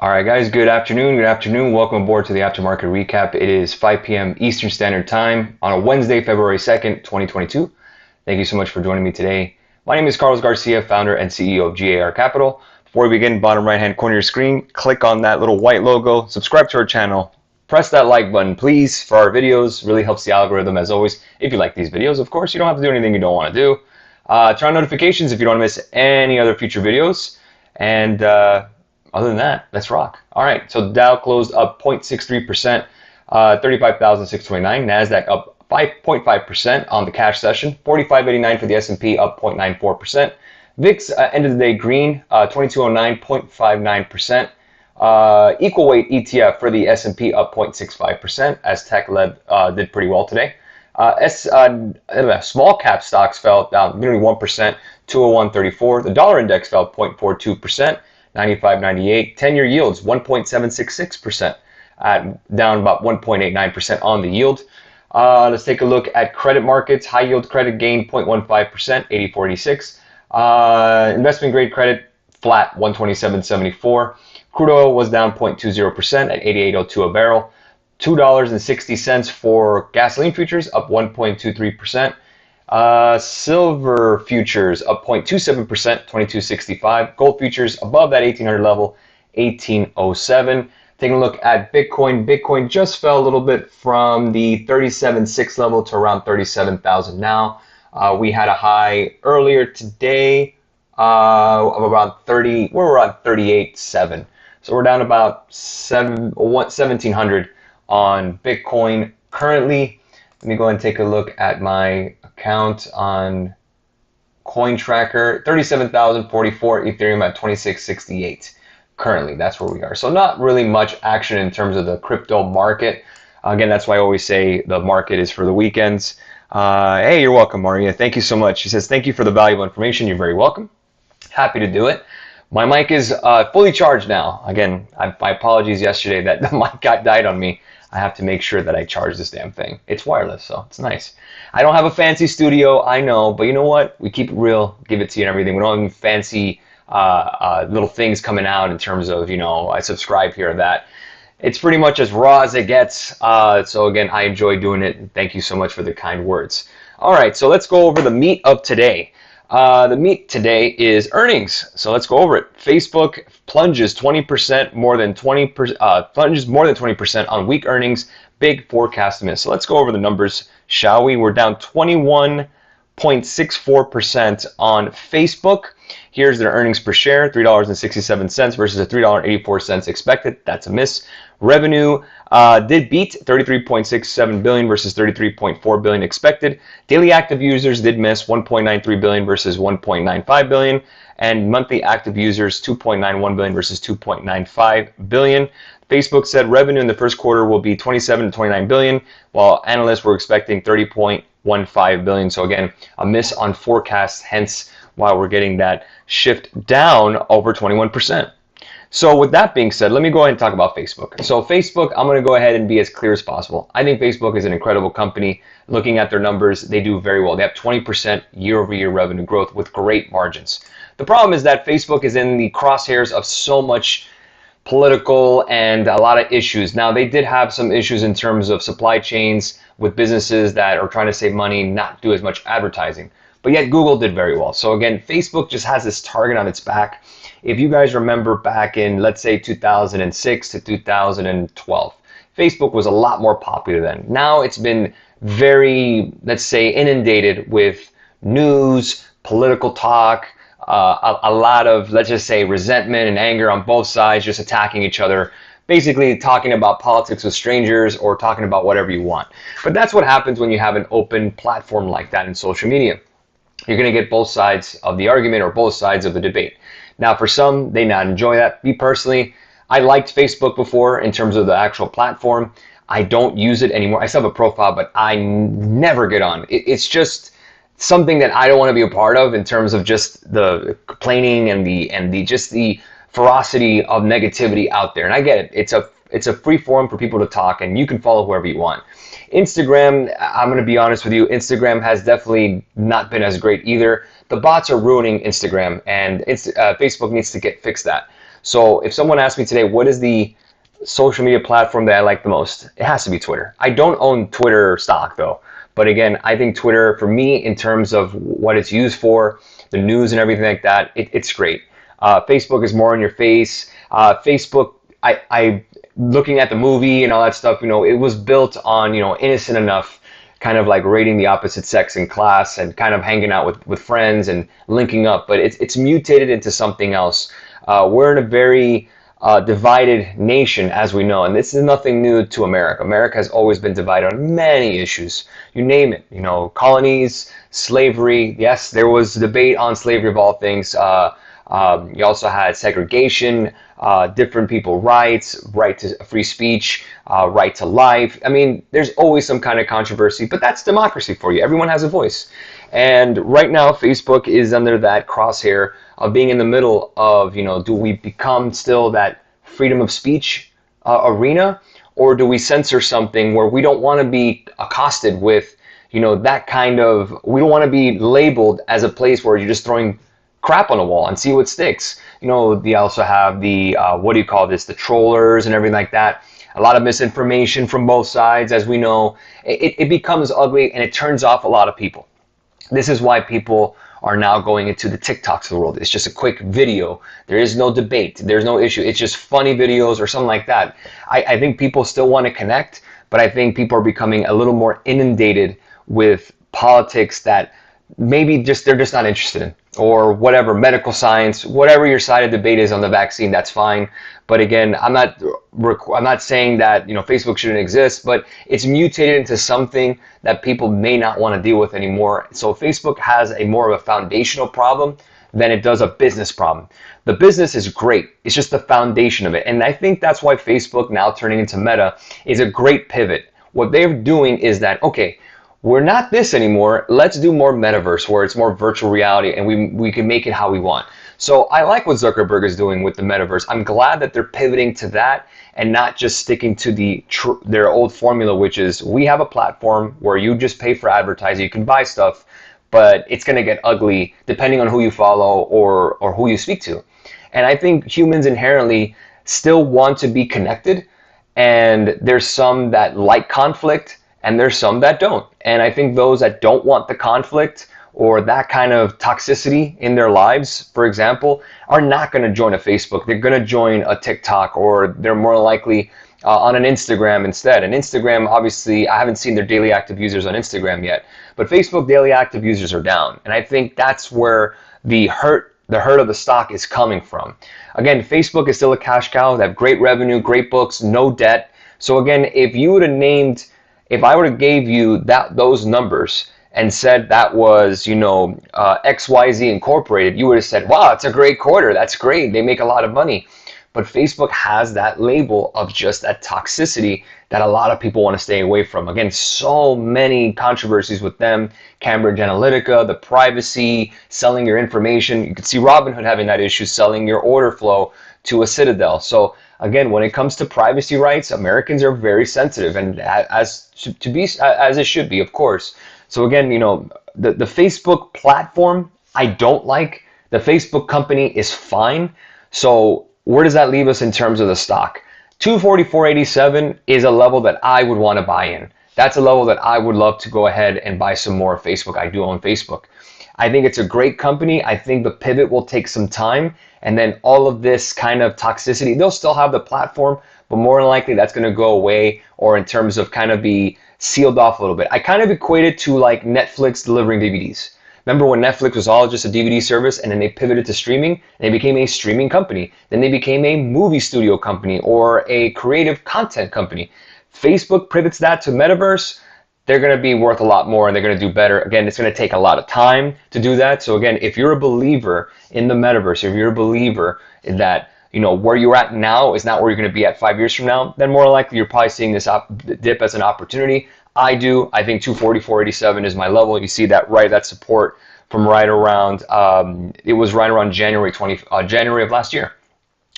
All right, guys, good afternoon. Good afternoon. Welcome aboard to the Aftermarket Recap. It is 5 p.m. Eastern Standard Time on a Wednesday, February 2nd, 2022. Thank you so much for joining me today. My name is Carlos Garcia, founder and CEO of G.A.R Capital. Before we begin, bottom right-hand corner of your screen, click on that little white logo, subscribe to our channel, press that like button, please, for our videos. Really helps the algorithm, as always. If you like these videos, of course, you don't have to do anything you don't want to do. Turn on notifications if you don't want to miss any other future videos. And other than that, let's rock. All right, so Dow closed up 0.63%, 35,629. NASDAQ up 5.5% on the cash session, 45.89 for the S&P, up 0.94%. VIX ended the day green, 2209, 0.59%. Equal weight ETF for the S&P up 0.65% as tech did pretty well today. Small cap stocks fell down nearly 1%, 201.34. The dollar index fell 0.42%, 95.98. 10-year yields 1.766%, down about 1.89% on the yield. Let's take a look at credit markets. High yield credit gained 0.15%, 84.86. Investment grade credit flat, 127.74. Crude oil was down 0.20% at 88.02 a barrel. $2.60 for gasoline futures, up 1.23%. Silver futures up 0.27%, 22.65. Gold futures above that 1800 level, 1807. Taking a look at Bitcoin. Bitcoin just fell a little bit from the 37.6 level to around 37,000 now. We had a high earlier today of around 30. We're around 38.7. So we're down about 1,700 on Bitcoin currently. Let me go and take a look at my account on Coin Tracker. 37,044. Ethereum at 2668 currently. That's where we are. So not really much action in terms of the crypto market. Again, that's why I always say the market is for the weekends. Hey, you're welcome, Maria. Thank you so much. She says, thank you for the valuable information. You're very welcome. Happy to do it. My mic is fully charged now. Again, my apologies yesterday that the mic died on me. I have to make sure that I charge this damn thing. It's wireless, so it's nice. I don't have a fancy studio, I know, but you know what? We keep it real, give it to you and everything. We don't have any fancy little things coming out in terms of, I subscribe here or that. It's pretty much as raw as it gets. So again, I enjoy doing it. And thank you so much for the kind words. All right, so let's go over the meat of today. The meat today is earnings. So let's go over it. Facebook plunges 20% more than 20% on weak earnings. Big forecast miss. So let's go over the numbers, shall we? We're down 21.64% on Facebook. Here's their earnings per share, $3.67 versus a $3.84 expected. That's a miss. Revenue did beat, 33.67 billion versus 33.4 billion expected. Daily active users did miss, 1.93 billion versus 1.95 billion. And monthly active users, 2.91 billion versus 2.95 billion. Facebook said revenue in the first quarter will be 27 to 29 billion, while analysts were expecting 30.15 billion. So again, a miss on forecast, hence why we're getting that shift down over 21%. So with that being said, let me go ahead and talk about Facebook. So Facebook, I'm going to go ahead and be as clear as possible. I think Facebook is an incredible company. Looking at their numbers, they do very well. They have 20% year-over-year revenue growth with great margins. The problem is that Facebook is in the crosshairs of so much political and a lot of issues. Now, they did have some issues in terms of supply chains with businesses that are trying to save money, not do as much advertising. But yet Google did very well. So again, Facebook just has this target on its back. If you guys remember back in, let's say, 2006 to 2012, Facebook was a lot more popular then. Now it's been very, let's say, inundated with news, political talk, a lot of, let's just say, resentment and anger on both sides, just attacking each other, basically talking about politics with strangers or talking about whatever you want. But that's what happens when you have an open platform like that in social media. You're going to get both sides of the argument or both sides of the debate. Now, for some, they not enjoy that. Me personally, I liked Facebook before in terms of the actual platform. I don't use it anymore. I still have a profile, but I never get on. It's just something that I don't want to be a part of in terms of just the complaining and the ferocity of negativity out there. And I get it. It's a free forum for people to talk, and you can follow whoever you want. Instagram, I'm going to be honest with you, Instagram has definitely not been as great either. The bots are ruining Instagram, and Facebook needs to fix that. So if someone asked me today, what is the social media platform that I like the most, it has to be Twitter. I don't own Twitter stock though. But again, I think Twitter, for me, in terms of what it's used for, the news and everything like that, it's great. Facebook is more in your face. Facebook, I looking at the movie and all that stuff, it was built on, innocent enough, kind of like rating the opposite sex in class and kind of hanging out with friends and linking up. But it's mutated into something else. We're in a very divided nation, as we know, and this is nothing new to America. America has always been divided on many issues. You name it, colonies, slavery. Yes, there was debate on slavery of all things. You also had segregation, different people rights, right to free speech, right to life. I mean, there's always some kind of controversy, but that's democracy for you. Everyone has a voice. And right now, Facebook is under that crosshair of being in the middle of, do we become still that freedom of speech arena, or do we censor something where we don't want to be accosted with, that kind of, we don't want to be labeled as a place where you're just throwing crap on the wall and see what sticks. They also have the, the trollers and everything like that. A lot of misinformation from both sides, as we know. It becomes ugly and it turns off a lot of people. This is why people are now going into the TikToks of the world. It's just a quick video. There is no debate. There's no issue. It's just funny videos or something like that. I think people still want to connect, but I think people are becoming a little more inundated with politics that maybe they're just not interested in, or whatever, medical science, whatever your side of debate is on the vaccine, that's fine. But again, I'm not saying that Facebook shouldn't exist, but it's mutated into something that people may not want to deal with anymore. So Facebook has a more of a foundational problem than it does a business problem. The business is great. It's just the foundation of it. And I think that's why Facebook, now turning into Meta, is a great pivot. What they're doing is that, okay, we're not this anymore. Let's do more metaverse, where it's more virtual reality and we can make it how we want. So I like what Zuckerberg is doing with the metaverse. I'm glad that they're pivoting to that and not just sticking to their old formula, which is we have a platform where you just pay for advertising, you can buy stuff, but it's going to get ugly depending on who you follow or who you speak to. And I think humans inherently still want to be connected, and there's some that like conflict, and there's some that don't. And I think those that don't want the conflict or that kind of toxicity in their lives, for example, are not going to join a Facebook. They're going to join a TikTok, or they're more likely on an Instagram instead. And Instagram, obviously, I haven't seen their daily active users on Instagram yet, but Facebook daily active users are down. And I think that's where the hurt of the stock is coming from. Again, Facebook is still a cash cow. They have great revenue, great books, no debt. So again, if I would have gave you those numbers and said that was, XYZ Incorporated, you would have said, wow, it's a great quarter. That's great. They make a lot of money. But Facebook has that label of just that toxicity that a lot of people want to stay away from. Again, so many controversies with them. Cambridge Analytica, the privacy, selling your information. You could see Robinhood having that issue, selling your order flow to a Citadel. So again, when it comes to privacy rights, Americans are very sensitive, and as it should be, of course. So again, the Facebook platform, I don't like. The Facebook company is fine. So where does that leave us in terms of the stock? 244.87 is a level that I would want to buy in. That's a level that I would love to go ahead and buy some more Facebook. I do own Facebook. I think it's a great company. I think the pivot will take some time, and then all of this kind of toxicity, they'll still have the platform, but more than likely that's going to go away, or in terms of kind of be sealed off a little bit. I kind of equate it to like Netflix delivering DVDs. Remember when Netflix was all just a DVD service, and then they pivoted to streaming, and they became a streaming company. Then they became a movie studio company or a creative content company. Facebook pivots that to metaverse. They're going to be worth a lot more, and they're going to do better. Again, it's going to take a lot of time to do that. So again, if you're a believer in the metaverse, if you're a believer in that, where you're at now is not where you're going to be at 5 years from now, then more likely you're probably seeing this dip as an opportunity. I do. I think 244.87 is my level. You see that support from right around, it was right around January of last year.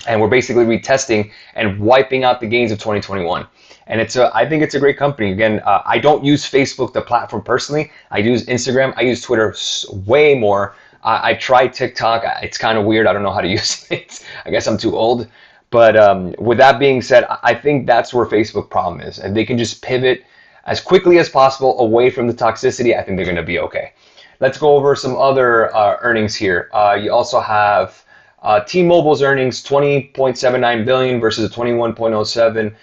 And we're basically retesting and wiping out the gains of 2021. And I think it's a great company. Again, I don't use Facebook, the platform, personally. I use Instagram. I use Twitter way more. I tried TikTok. It's kind of weird. I don't know how to use it. I guess I'm too old. But with that being said, I think that's where Facebook problem is. And they can just pivot as quickly as possible away from the toxicity. I think they're going to be okay. Let's go over some other earnings here. You also have T-Mobile's earnings, 20.79 billion versus a 21.07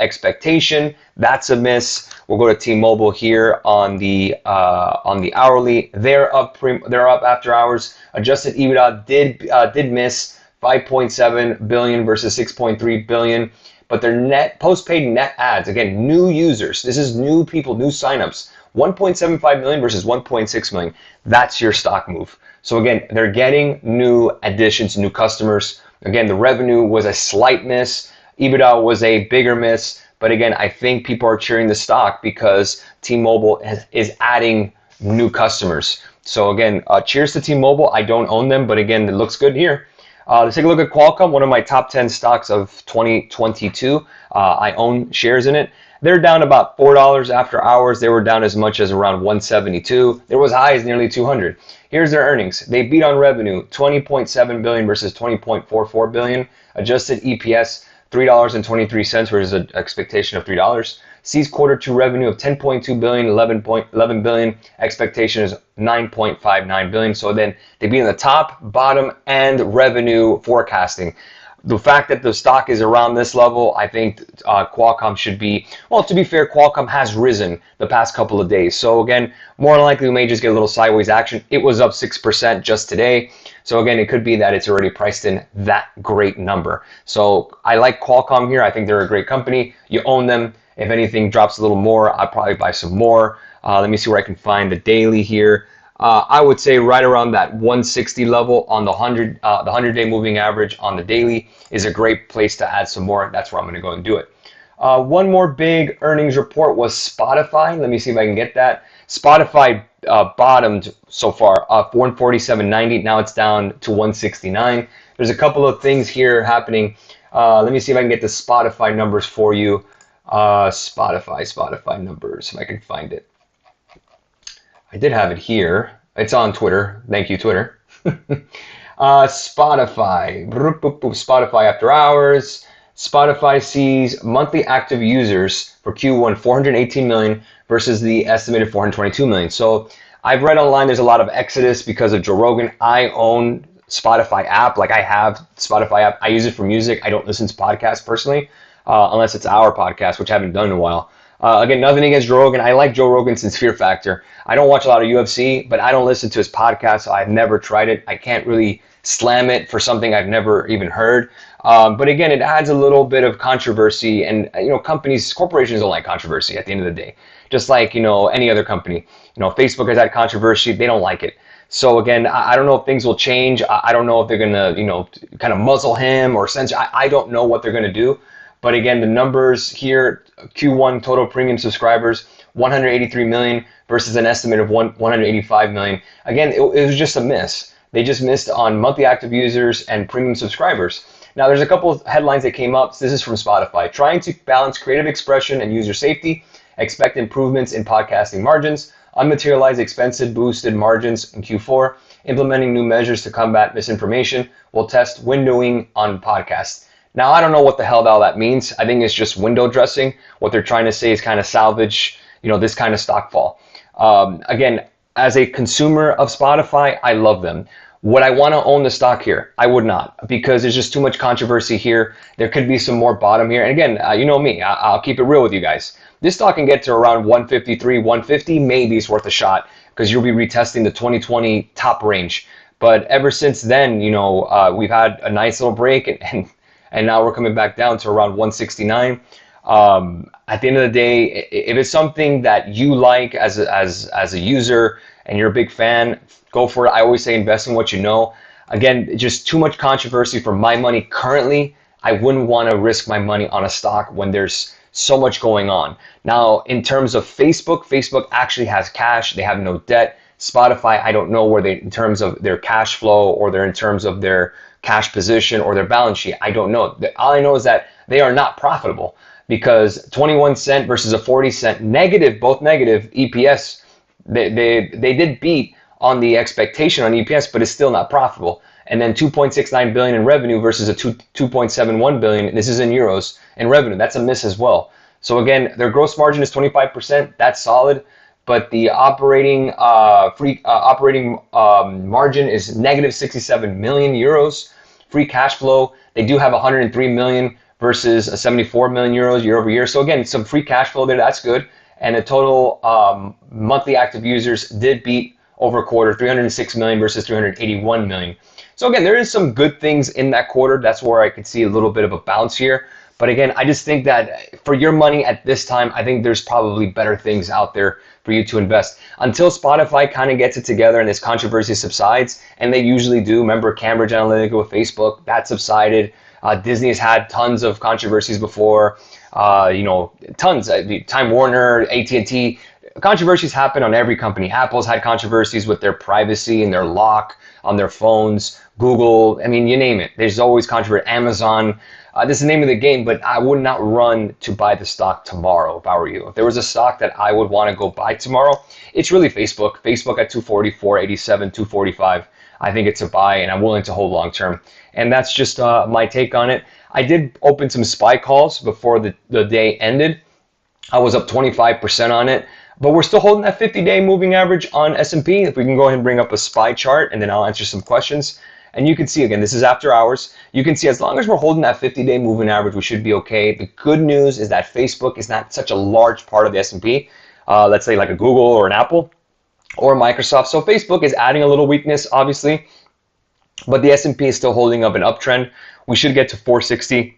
expectation. That's a miss. We'll go to T-Mobile here on the hourly. They're up after hours. Adjusted EBITDA did miss 5.7 billion versus 6.3 billion. But their net postpaid net adds, again, new users. This is new people, new signups. 1.75 million versus 1.6 million. That's your stock move. So again, they're getting new additions, new customers. Again, the revenue was a slight miss. EBITDA was a bigger miss. But again, I think people are cheering the stock because T-Mobile is adding new customers. So again, cheers to T-Mobile. I don't own them, but again, it looks good here. Let's take a look at Qualcomm, one of my top 10 stocks of 2022. I own shares in it. They're down about $4 after hours. They were down as much as around 172. There was highs nearly 200. Here's their earnings. They beat on revenue, 20.7 billion versus 20.44 billion. Adjusted EPS, $3.23 versus an expectation of $3. Sees quarter two revenue of 10.2 billion, 11 billion. Expectation is 9.59 billion. So then they beat in the top, bottom, and revenue forecasting. The fact that the stock is around this level, I think Qualcomm should be, well, to be fair, Qualcomm has risen the past couple of days. So again, more likely we may just get a little sideways action. It was up 6% just today. So again, it could be that it's already priced in that great number. So I like Qualcomm here. I think they're a great company. You own them. If anything drops a little more, I'll probably buy some more. Let me see where I can find the daily here. I would say right around that 160 level on the 100-day moving average on the daily is a great place to add some more. That's where I'm going to go and do it. One more big earnings report was Spotify. Let me see if I can get that. Spotify bottomed so far, 147.90. Now it's down to 169. There's a couple of things here happening. Let me see if I can get the Spotify numbers for you. Spotify numbers, if I can find it. I did have it here. It's on Twitter. Thank you, Twitter. Spotify after hours. Spotify sees monthly active users for Q1 418 million versus the estimated 422 million. So I've read online there's a lot of exodus because of Joe Rogan. I own Spotify app. Like I have Spotify app. I use it for music. I don't listen to podcasts personally, unless it's our podcast, which I haven't done in a while. Again, nothing against Joe Rogan. I like Joe Rogan since Fear Factor. I don't watch a lot of UFC, but I don't listen to his podcast, so I've never tried it. I can't really slam it for something I've never even heard. But again, it adds a little bit of controversy, and corporations don't like controversy at the end of the day. Just like, any other company. Facebook has had controversy. They don't like it. So again, I don't know if things will change. I don't know if they're going to, kind of muzzle him or censor. I don't know what they're going to do. But again, the numbers here, Q1 total premium subscribers, 183 million versus an estimate of 185 million. Again, it was just a miss. They just missed on monthly active users and premium subscribers. Now, there's a couple of headlines that came up. This is from Spotify. Trying to balance creative expression and user safety. Expect improvements in podcasting margins. Unmaterialized expensive boosted margins in Q4. Implementing new measures to combat misinformation. Will test windowing on podcasts. Now, I don't know what the hell all that means. I think it's just window dressing. What they're trying to say is kind of salvage, this kind of stock fall. Again, as a consumer of Spotify, I love them. Would I want to own the stock here? I would not, because there's just too much controversy here. There could be some more bottom here. And again, you know me, I'll keep it real with you guys. This stock can get to around 153, 150, maybe it's worth a shot, because you'll be retesting the 2020 top range. But ever since then, we've had a nice little break, and now we're coming back down to around 169. At the end of the day, if it's something that you like as a user and you're a big fan, go for it. I always say invest in what you know. Again, just too much controversy for my money currently. I wouldn't want to risk my money on a stock when there's so much going on. Now, in terms of Facebook actually has cash. They have no debt. Spotify, I don't know where they, in terms of their cash flow or in terms of their cash position or their balance sheet, I don't know. All I know is that they are not profitable, because 21 cent versus a 40 cent negative, both negative EPS, they did beat on the expectation on EPS, but it's still not profitable. And then 2.69 billion in revenue versus a 2.71 billion. This is in euros in revenue. That's a miss as well. So again, their gross margin is 25%. That's solid, but the operating margin is negative 67 million euros. Free cash flow, they do have 103 million versus a 74 million euros year over year. So again, some free cash flow there. That's good. And the total monthly active users did beat over a quarter, 306 million versus 381 million. So again, there is some good things in that quarter. That's where I could see a little bit of a bounce here. But again, I just think that for your money at this time, I think there's probably better things out there for you to invest. Until Spotify kind of gets it together and this controversy subsides, and they usually do. Remember Cambridge Analytica with Facebook, that subsided. Disney has had tons of controversies before. Tons. Time Warner, AT&T. Controversies happen on every company. Apple's had controversies with their privacy and their lock on their phones. Google, I mean, you name it. There's always controversy. Amazon. This is the name of the game, but I would not run to buy the stock tomorrow if I were you. If there was a stock that I would want to go buy tomorrow, it's really Facebook. Facebook at 244, 87, 245. I think it's a buy, and I'm willing to hold long term. And that's just my take on it. I did open some SPY calls before the day ended. I was up 25% on it, but we're still holding that 50-day moving average on S&P. If we can go ahead and bring up a SPY chart, and then I'll answer some questions. And you can see, again, this is after hours. You can see as long as we're holding that 50-day moving average, we should be okay. The good news is that Facebook is not such a large part of the S&P. Let's say like a Google or an Apple or Microsoft. So Facebook is adding a little weakness, obviously, but the S&P is still holding up an uptrend. We should get to 460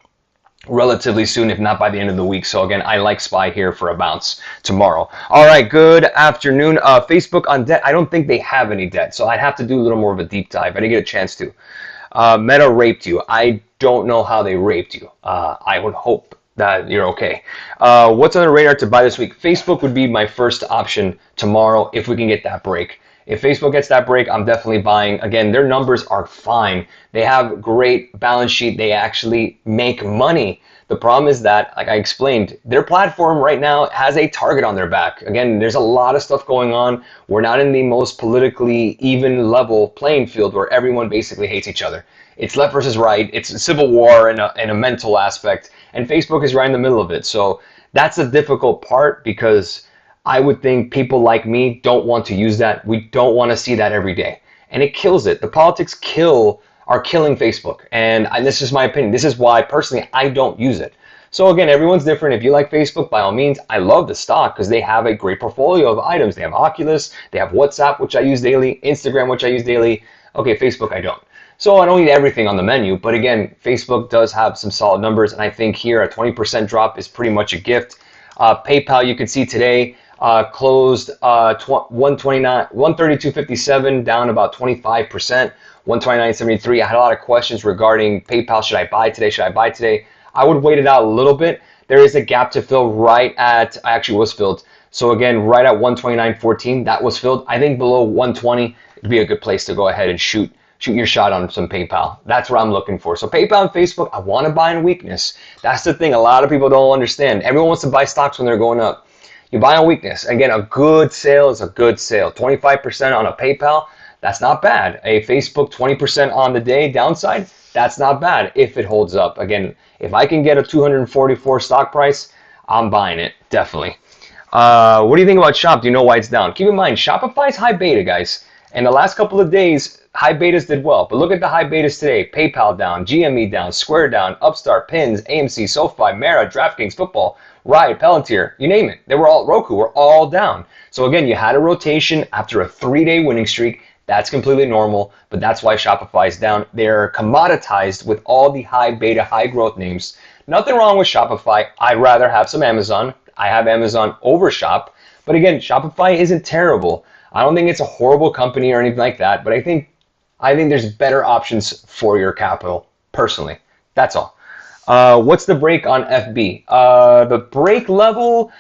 relatively soon, if not by the end of the week. So again, I like SPY here for a bounce tomorrow. All right, good afternoon. Facebook on debt. I don't think they have any debt, so I'd have to do a little more of a deep dive. I didn't get a chance to. Meta raped you. I don't know how they raped you. I would hope that you're okay. What's on the radar to buy this week? Facebook would be my first option tomorrow if we can get that break. If Facebook gets that break, I'm definitely buying. Again, their numbers are fine. They have great balance sheet. They actually make money. The problem is that, like I explained, their platform right now has a target on their back. Again, there's a lot of stuff going on. We're not in the most politically even level playing field where everyone basically hates each other. It's left versus right. It's a civil war in a mental aspect. And Facebook is right in the middle of it. So that's a difficult part because I would think people like me don't want to use that. We don't want to see that every day. And it kills it. The politics are killing Facebook. And this is my opinion. This is why, personally, I don't use it. So again, everyone's different. If you like Facebook, by all means, I love the stock because they have a great portfolio of items. They have Oculus, they have WhatsApp, which I use daily, Instagram, which I use daily. Okay, Facebook, I don't. So I don't need everything on the menu. But again, Facebook does have some solid numbers. And I think here a 20% drop is pretty much a gift. PayPal, you can see today, closed 132.57, down about 25%, 129.73. I had a lot of questions regarding PayPal. Should I buy today? Should I buy today? I would wait it out a little bit. There is a gap to fill right at, actually was filled. So again, right at 129.14, that was filled. I think below 120 would be a good place to go ahead and shoot your shot on some PayPal. That's what I'm looking for. So PayPal and Facebook, I want to buy in weakness. That's the thing a lot of people don't understand. Everyone wants to buy stocks when they're going up. You buy on weakness. Again, a good sale is a good sale. 25% on a PayPal, that's not bad. A Facebook 20% on the day downside, that's not bad if it holds up. Again, if I can get a 244 stock price, I'm buying it, definitely. What do you think about Shop? Do you know why it's down? Keep in mind, Shopify is high beta, guys. And the last couple of days, high betas did well. But look at the high betas today. PayPal down, GME down, Square down, Upstart, Pins, AMC, SoFi, Mara, DraftKings, Football, Riot, Palantir, you name it. They were all, Roku, were all down. So again, you had a rotation after a 3-day winning streak. That's completely normal, but that's why Shopify is down. They're commoditized with all the high beta, high growth names. Nothing wrong with Shopify. I'd rather have some Amazon. I have Amazon over Shop. But again, Shopify isn't terrible. I don't think it's a horrible company or anything like that, but I think there's better options for your capital, personally. That's all. What's the break on FB? The break level,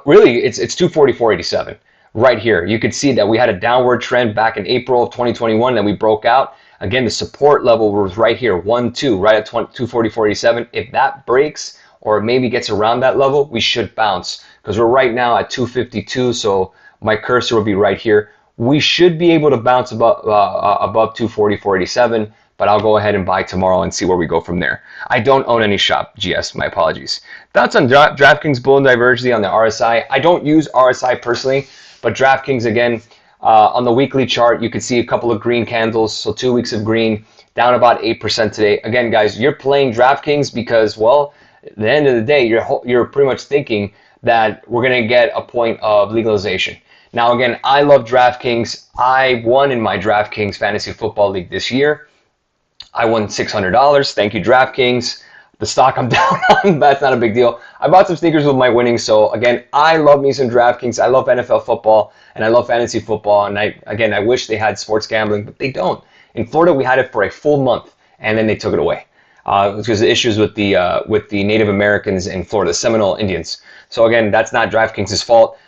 really, it's 244.87 right here. You could see that we had a downward trend back in April of 2021 that we broke out. Again, the support level was right here, 1-2, right at 244.87. If that breaks or maybe gets around that level, we should bounce because we're right now at 252. So my cursor will be right here. We should be able to bounce above 240, 487, but I'll go ahead and buy tomorrow and see where we go from there. I don't own any shop, GS, my apologies. Thoughts on DraftKings bull and divergence on the RSI? I don't use RSI personally, but DraftKings, again, on the weekly chart, you can see a couple of green candles, so 2 weeks of green, down about 8% today. Again, guys, you're playing DraftKings because, well, at the end of the day, you're pretty much thinking that we're going to get a point of legalization. Now, again, I love DraftKings. I won in my DraftKings Fantasy Football League this year. I won $600. Thank you, DraftKings. The stock I'm down on, that's not a big deal. I bought some sneakers with my winnings. So, again, I love me some DraftKings. I love NFL football, and I love fantasy football. And, I wish they had sports gambling, but they don't. In Florida, we had it for a full month, and then they took it away. Because of issues with the Native Americans in Florida, the Seminole Indians. So, again, that's not DraftKings' fault.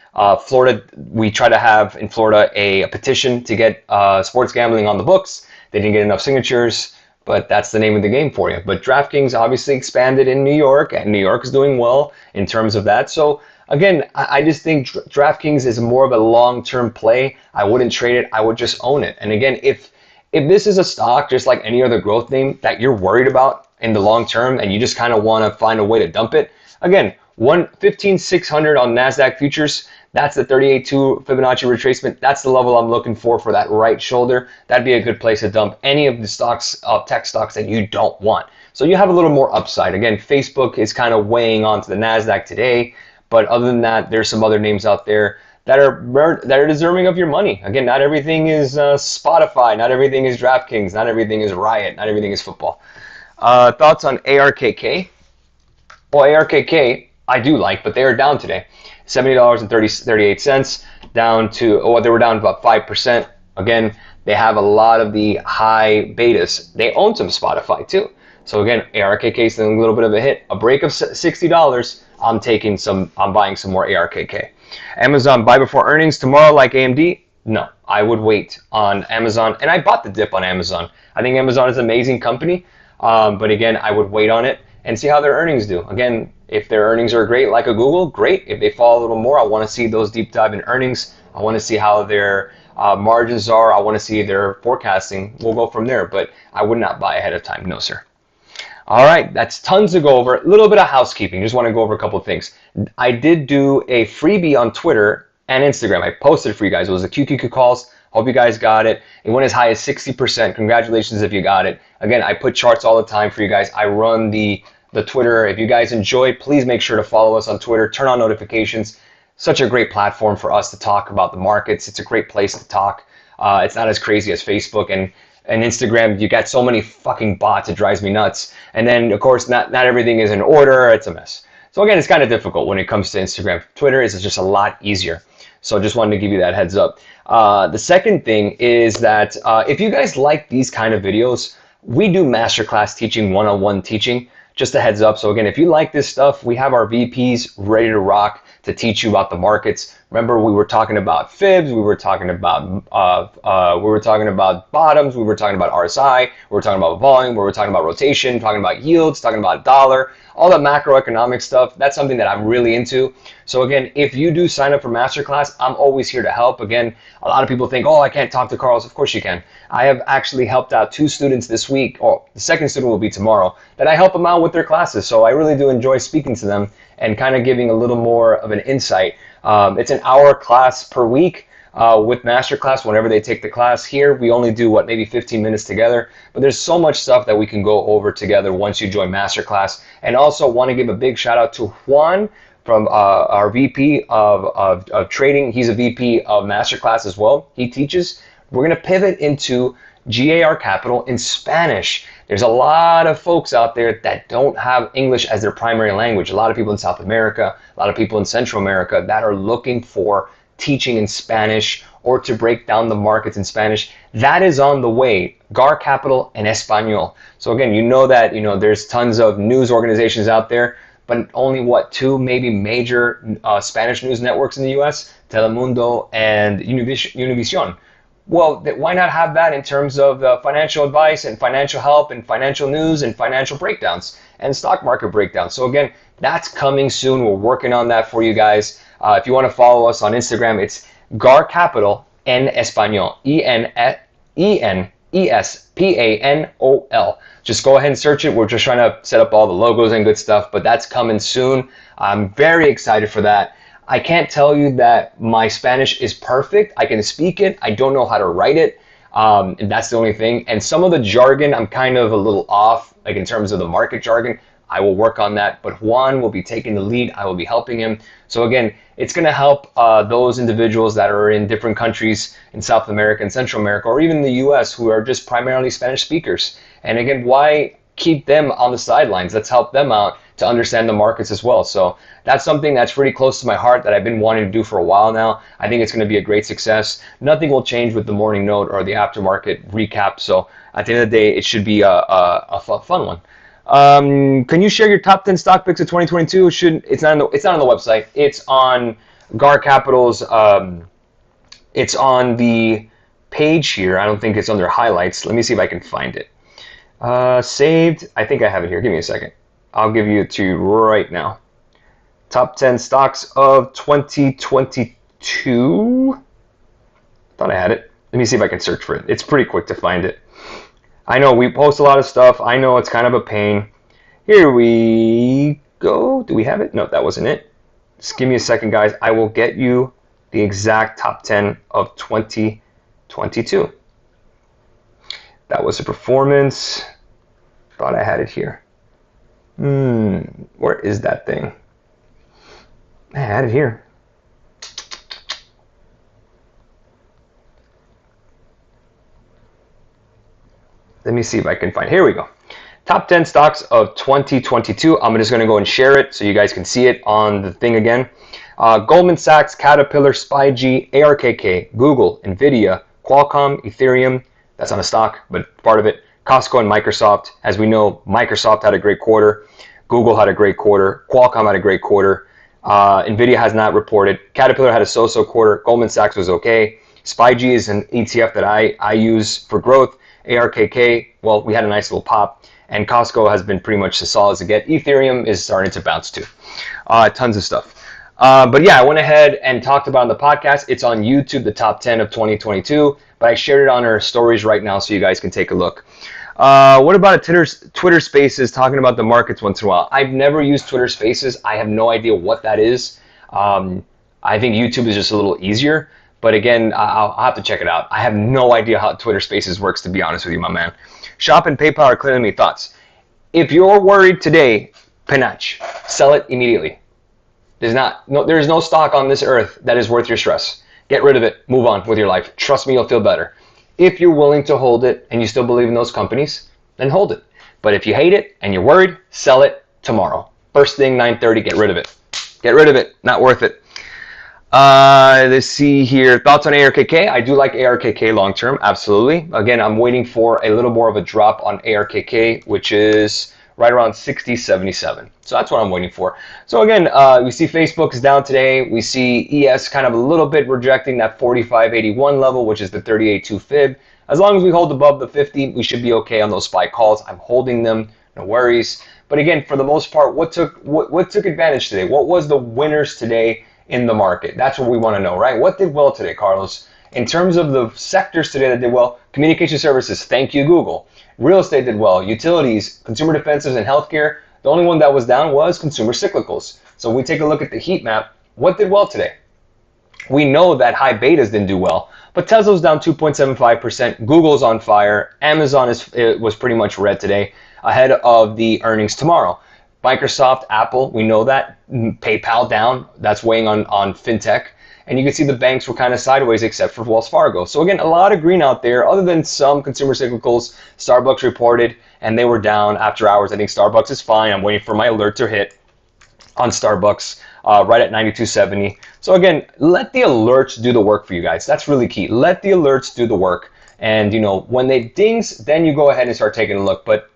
Florida, we try to have in Florida a petition to get sports gambling on the books. They didn't get enough signatures, but that's the name of the game for you. But DraftKings obviously expanded in New York, and New York is doing well in terms of that. So again, I just think DraftKings is more of a long-term play. I wouldn't trade it. I would just own it. And again, if this is a stock just like any other growth name that you're worried about in the long term and you just kind of want to find a way to dump it, again, 15,600 on NASDAQ futures. That's the 38.2 Fibonacci retracement. That's the level I'm looking for that right shoulder. That'd be a good place to dump any of the stocks, tech stocks that you don't want. So you have a little more upside. Again, Facebook is kind of weighing onto the NASDAQ today, but other than that, there's some other names out there that are deserving of your money. Again, not everything is Spotify, not everything is DraftKings, not everything is Riot, not everything is football. Thoughts on ARKK? Well, ARKK, I do like, but they are down today. $70.38 down to, they were down about 5%. Again, they have a lot of the high betas. They own some Spotify too. So again, ARKK is a little bit of a hit. A break of $60, I'm buying some more ARKK. Amazon buy before earnings tomorrow like AMD? No, I would wait on Amazon. And I bought the dip on Amazon. I think Amazon is an amazing company. But again, I would wait on it and see how their earnings do. Again, if their earnings are great, like a Google, great. If they fall a little more, I want to see those deep dive in earnings. I want to see how their margins are. I want to see their forecasting. We'll go from there, but I would not buy ahead of time. No, sir. All right, that's tons to go over. A little bit of housekeeping. Just want to go over a couple of things. I did do a freebie on Twitter and Instagram. I posted it for you guys. It was the QQQ calls. Hope you guys got it. It went as high as 60%. Congratulations if you got it. Again, I put charts all the time for you guys. I run the Twitter. If you guys enjoy, please make sure to follow us on Twitter. Turn on notifications. Such a great platform for us to talk about the markets. It's a great place to talk. It's not as crazy as Facebook and Instagram. You got so many fucking bots. It drives me nuts. And then, of course, not everything is in order. It's a mess. So again, it's kind of difficult when it comes to Instagram. Twitter is just a lot easier. So just wanted to give you that heads up. The second thing is that if you guys like these kind of videos, we do masterclass teaching, one-on-one teaching. Just a heads up. So again, if you like this stuff, we have our VPs ready to rock to teach you about the markets. Remember, we were talking about fibs, we were talking about bottoms, we were talking about RSI, we were talking about volume, we were talking about rotation, talking about yields, talking about dollar, all the macroeconomic stuff. That's something that I'm really into. So again, if you do sign up for masterclass, I'm always here to help. Again, a lot of people think, oh, I can't talk to Carlos. Of course you can. I have actually helped out 2 students this week, or the second student will be tomorrow, that I help them out with their classes. So I really do enjoy speaking to them and kind of giving a little more of an insight. It's an hour class per week with masterclass whenever they take the class. Here, we only do, maybe 15 minutes together. But there's so much stuff that we can go over together once you join masterclass. And also want to give a big shout out to Juan from our VP of trading. He's a VP of masterclass as well. He teaches. We're going to pivot into G.A.R Capital in Spanish. There's a lot of folks out there that don't have English as their primary language. A lot of people in South America, a lot of people in Central America that are looking for teaching in Spanish or to break down the markets in Spanish. That is on the way. G.A.R Capital en Español. So again, you know that there's tons of news organizations out there, but only 2 maybe major Spanish news networks in the U.S., Telemundo and Univision. Well, why not have that in terms of financial advice and financial help and financial news and financial breakdowns and stock market breakdowns? So again, that's coming soon. We're working on that for you guys. If you want to follow us on Instagram, it's G.A.R Capital en español. ENESPANOL. Just go ahead and search it. We're just trying to set up all the logos and good stuff, but that's coming soon. I'm very excited for that. I can't tell you that my Spanish is perfect. I can speak it. I don't know how to write it. And that's the only thing. And some of the jargon, I'm kind of a little off, like in terms of the market jargon. I will work on that, but Juan will be taking the lead. I will be helping him. So again, it's going to help those individuals that are in different countries in South America and Central America, or even the US, who are just primarily Spanish speakers. And again, why keep them on the sidelines? Let's help them out to understand the markets as well. So that's something that's pretty close to my heart that I've been wanting to do for a while now. I think it's going to be a great success. Nothing will change with the morning note or the aftermarket recap. So at the end of the day, it should be a fun one. Can you share your top 10 stock picks of 2022? It's not on the website. It's on G.A.R Capital's. It's on the page here. I don't think it's under highlights. Let me see if I can find it. Saved. I think I have it here. Give me a second. I'll give you it to you right now. Top 10 stocks of 2022. Thought I had it. Let me see if I can search for it. It's pretty quick to find it. I know we post a lot of stuff. I know it's kind of a pain. Here we go. Do we have it? No, that wasn't it. Just give me a second, guys. I will get you the exact top 10 of 2022. That was a performance. Thought I had it here. Where is that thing? I had it here. Let me see if I can find. Here we go. Top 10 stocks of 2022. I'm just going to go and share it so you guys can see it on the thing again. Goldman Sachs, Caterpillar, SpyG, ARKK, Google, Nvidia, Qualcomm, Ethereum. That's not a stock, but part of it. Costco and Microsoft. As we know, Microsoft had a great quarter. Google had a great quarter. Qualcomm had a great quarter. Nvidia has not reported. Caterpillar had a so-so quarter. Goldman Sachs was okay. SpyG is an ETF that I use for growth. ARKK, well, we had a nice little pop. And Costco has been pretty much as solid as it gets. Ethereum is starting to bounce too. Tons of stuff. But yeah, I went ahead and talked about it on the podcast. It's on YouTube, the top 10 of 2022. But I shared it on our stories right now so you guys can take a look. What about Twitter Spaces talking about the markets once in a while? I've never used Twitter Spaces. I have no idea what that is. I think YouTube is just a little easier. But again, I'll have to check it out. I have no idea how Twitter Spaces works, to be honest with you, my man. Shop and PayPal are clearly me thoughts. If you're worried today, Panache, sell it immediately. There is no stock on this earth that is worth your stress. Get rid of it. Move on with your life. Trust me, you'll feel better. If you're willing to hold it and you still believe in those companies, then hold it. But if you hate it and you're worried, sell it tomorrow. First thing, 9:30, get rid of it. Get rid of it. Not worth it. Let's see here. Thoughts on ARKK? I do like ARKK long term. Absolutely. Again, I'm waiting for a little more of a drop on ARKK, which is right around 60.77. So that's what I'm waiting for. So again, we see Facebook is down today. We see ES kind of a little bit rejecting that 45.81 level, which is the 38.2 fib. As long as we hold above the 50, we should be okay on those SPY calls. I'm holding them, no worries. But again, for the most part, what took advantage today? What was the winners today in the market? That's what we want to know, right? What did well today, Carlos? In terms of the sectors today that did well, communication services, thank you, Google. Real estate did well. Utilities, consumer defensives, and healthcare. The only one that was down was consumer cyclicals. So we take a look at the heat map. What did well today? We know that high betas didn't do well, but Tesla's down 2.75%. Google's on fire. Amazon was pretty much red today, ahead of the earnings tomorrow. Microsoft, Apple, we know that. PayPal down. That's weighing on fintech. And you can see the banks were kind of sideways except for Wells Fargo. So again, a lot of green out there other than some consumer cyclicals. Starbucks reported and they were down after hours. I think Starbucks is fine. I'm waiting for my alert to hit on Starbucks right at 92.70. So again, let the alerts do the work for you guys. That's really key. Let the alerts do the work. And you know, when they dings, then you go ahead and start taking a look. But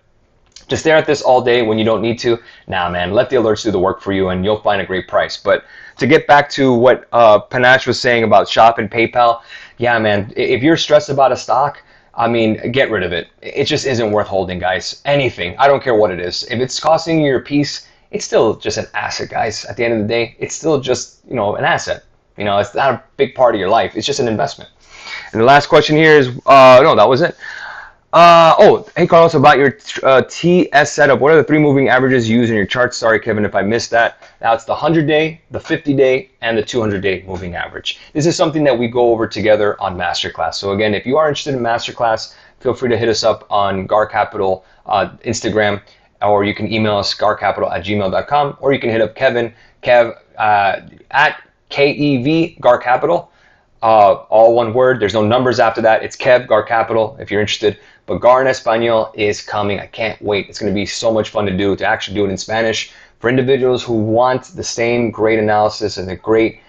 to stare at this all day when you don't need to, nah, man, let the alerts do the work for you and you'll find a great price. But to get back to what Panache was saying about Shop and PayPal, yeah, man, if you're stressed about a stock, I mean, get rid of it. It just isn't worth holding, guys. Anything. I don't care what it is. If it's costing you your peace, it's still just an asset, guys. At the end of the day, it's still just, an asset. It's not a big part of your life. It's just an investment. And the last question here is, no, that was it. Oh, hey Carlos, about your TS setup. What are the 3 moving averages you use in your charts? Sorry, Kevin, if I missed that. Now it's the 100-day, the 50-day, and the 200-day moving average. This is something that we go over together on Masterclass. So again, if you are interested in Masterclass, feel free to hit us up on G.A.R Capital Instagram, or you can email us garcapital@gmail.com, or you can hit up Kev at KEV G.A.R Capital. All one word. There's no numbers after that. It's Kev, G.A.R Capital, if you're interested. But G.A.R en Español is coming. I can't wait. It's going to be so much fun to do, to actually do it in Spanish for individuals who want the same great analysis and the great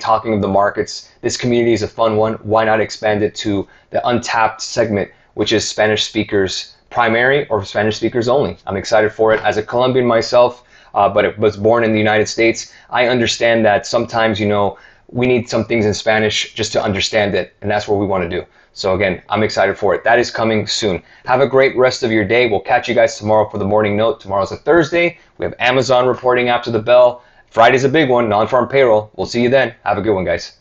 talking of the markets. This community is a fun one. Why not expand it to the untapped segment, which is Spanish speakers primary or Spanish speakers only? I'm excited for it. As a Colombian myself, but it was born in the United States, I understand that sometimes, we need some things in Spanish just to understand it, and that's what we want to do. So again, I'm excited for it. That is coming soon. Have a great rest of your day. We'll catch you guys tomorrow for the morning note. Tomorrow's a Thursday. We have Amazon reporting after the bell. Friday's a big one, non-farm payroll. We'll see you then. Have a good one, guys.